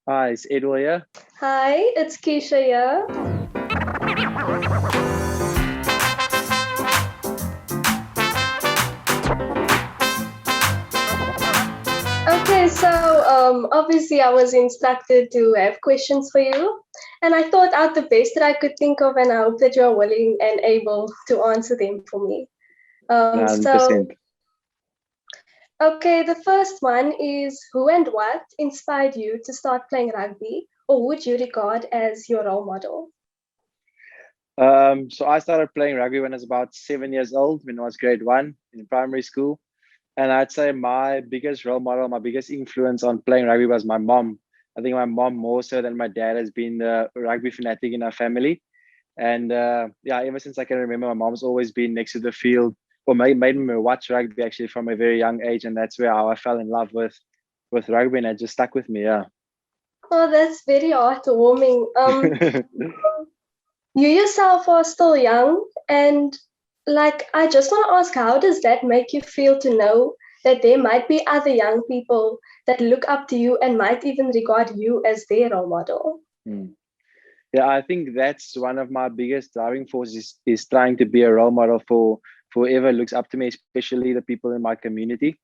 Hi, it's Edwill here. Hi, it's Keisha here. Okay, so obviously I was instructed to have questions for you, and I thought out the best that I could think of, and I hope that you are willing and able to answer them for me. So 100%. okay, the first one is who and what inspired you to start playing rugby, or would you regard as your role model? So I started playing rugby when I was about 7 years old, when I was grade one in primary school. And I'd say my biggest role model, my biggest influence on playing rugby was my mom. I think my mom more so than my dad has been the rugby fanatic in our family. And yeah, ever since I can remember, my mom's always been next to the field or made me watch rugby actually from a very young age. And that's where how I fell in love with rugby, and it just stuck with me. Yeah. Oh, that's very heartwarming. You yourself are still young, and like I just want to ask, how does that make you feel to know that there might be other young people that look up to you and might even regard you as their role model? Hmm. Yeah, I think that's one of my biggest driving forces is trying to be a role model for whoever looks up to me, especially the people in my community.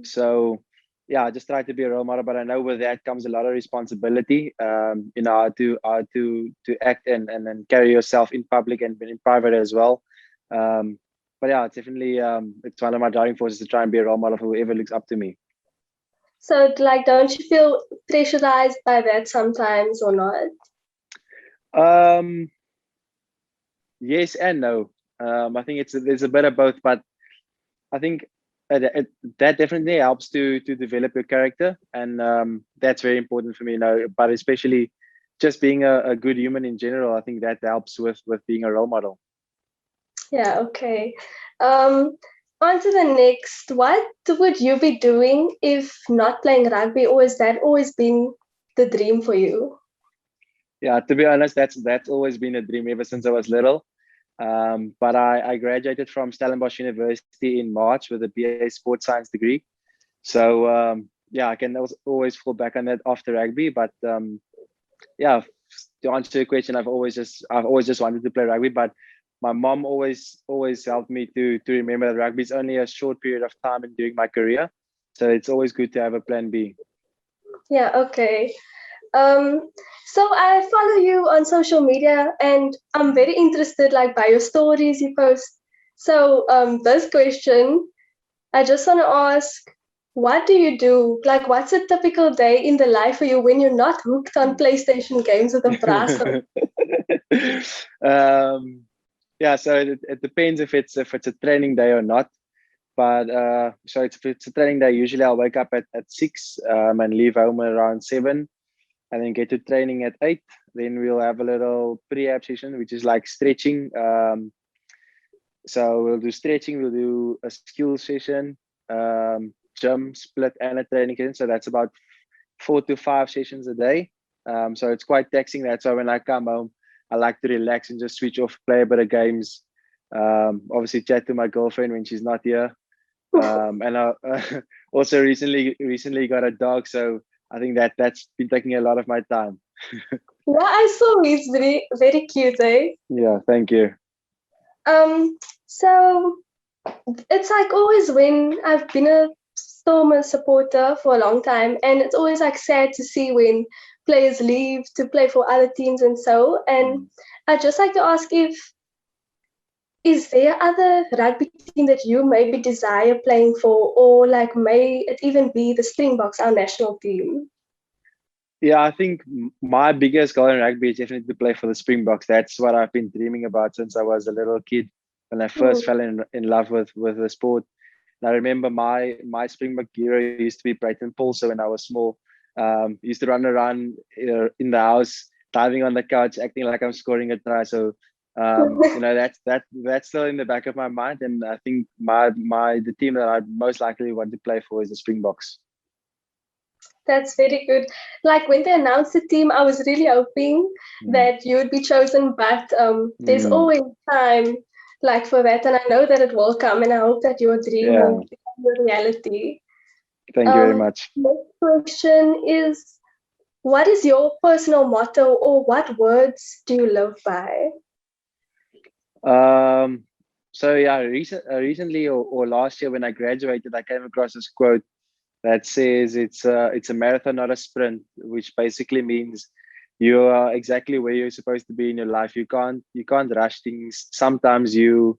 So yeah, I just try to be a role model, but I know with that comes a lot of responsibility. How to act and carry yourself in public and in private as well. But yeah, it's definitely it's one of my driving forces to try and be a role model for whoever looks up to me. So, like, don't you feel pressurized by that sometimes or not? Um, yes and no. I think there's a bit of both, but I think that definitely helps to develop your character, and that's very important for me. But especially just being a good human in general, I think that helps with being a role model. Yeah, okay. Um, On to the next. What would you be doing if not playing rugby, or is that always been the dream for you? Yeah, to be honest, that's always been a dream ever since I was little. But I graduated from Stellenbosch University in March with a BA Sports Science degree. So yeah, I can always fall back on that after rugby. But yeah, to answer your question, I've always just wanted to play rugby, but my mom always helped me to remember that rugby is only a short period of time in during my career, so it's always good to have a plan B. Yeah, okay. Um, so I follow you on social media and I'm very interested like by your stories you post. So this question, I just want to ask, what do you do? Like what's a typical day in the life for you when you're not hooked on PlayStation games with a brass on? um, yeah, so it depends if it's a training day or not. But so if it's a training day, usually I'll wake up at 6 and leave home around 7 and then get to training at 8. Then we'll have a little pre-app session, which is like stretching. So we'll do stretching, we'll do a skill session, gym split, and a training session. So that's about 4 to 5 sessions a day. So it's quite taxing. That's why when I come home, I like to relax and just switch off, play a bit of games. Obviously, chat to my girlfriend when she's not here. And I also recently got a dog, so I think that's been taking a lot of my time. Yeah, I saw it's very very cute, eh? Yeah, thank you. So it's like always when I've been a Stormers supporter for a long time, and it's always like sad to see when players leave to play for other teams and so. And I'd just like to ask if is there other rugby team that you maybe desire playing for, or like may it even be the Springboks, our national team? Yeah, I think my biggest goal in rugby is definitely to play for the Springboks. That's what I've been dreaming about since I was a little kid. When I Hmm. first fell in love with the sport, and I remember my Springbok hero used to be Brighton Paulson when I was small. He used to run around in the house, diving on the couch, acting like I'm scoring a try. So that's still in the back of my mind, and I think my the team that I most likely want to play for is the Springboks. That's very good. Like when they announced the team, I was really hoping Mm. that you would be chosen, but there's Mm. always time like for that, and I know that it will come, and I hope that your dream will Yeah, become a reality. thank you very much. Next question is, what is your personal motto, or what words do you live by? So yeah, recently or last year when I graduated, I came across this quote that says it's a marathon, not a sprint, which basically means you are exactly where you're supposed to be in your life. You can't rush things. Sometimes you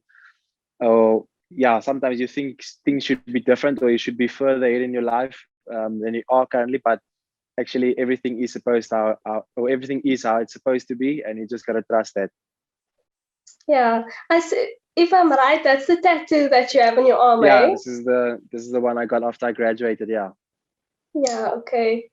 think things should be different, or you should be further ahead in your life than you are currently, but actually everything is everything is how it's supposed to be, and you just gotta trust that. Yeah, if I'm right, that's the tattoo that you have on your arm, Yeah, eh? this is the one I got after I graduated. Yeah. Yeah, okay.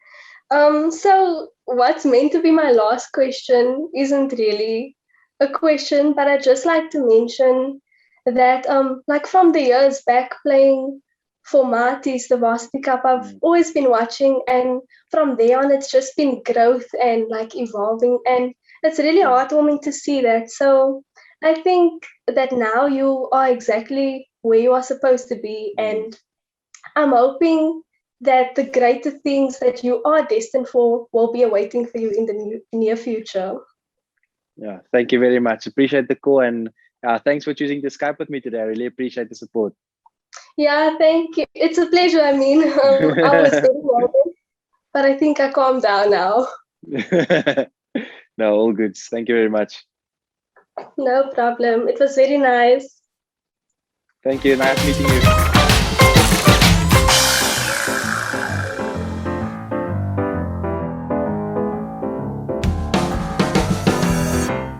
So what's meant to be my last question isn't really a question, but I'd just like to mention that like from the years back playing for Marty's, the Varsity Cup, I've always been watching, and from there on it's just been growth and like evolving, and it's really heartwarming to see that. So I think that now you are exactly where you are supposed to be, and I'm hoping that the greater things that you are destined for will be awaiting for you in the near future. Yeah, thank you very much. Appreciate the call, and thanks for choosing to Skype with me today. I really appreciate the support. Yeah, thank you. It's a pleasure. I mean, I was very nervous, but I think I calmed down now. No, all good. Thank you very much. No problem. It was very nice. Thank you. Nice meeting you.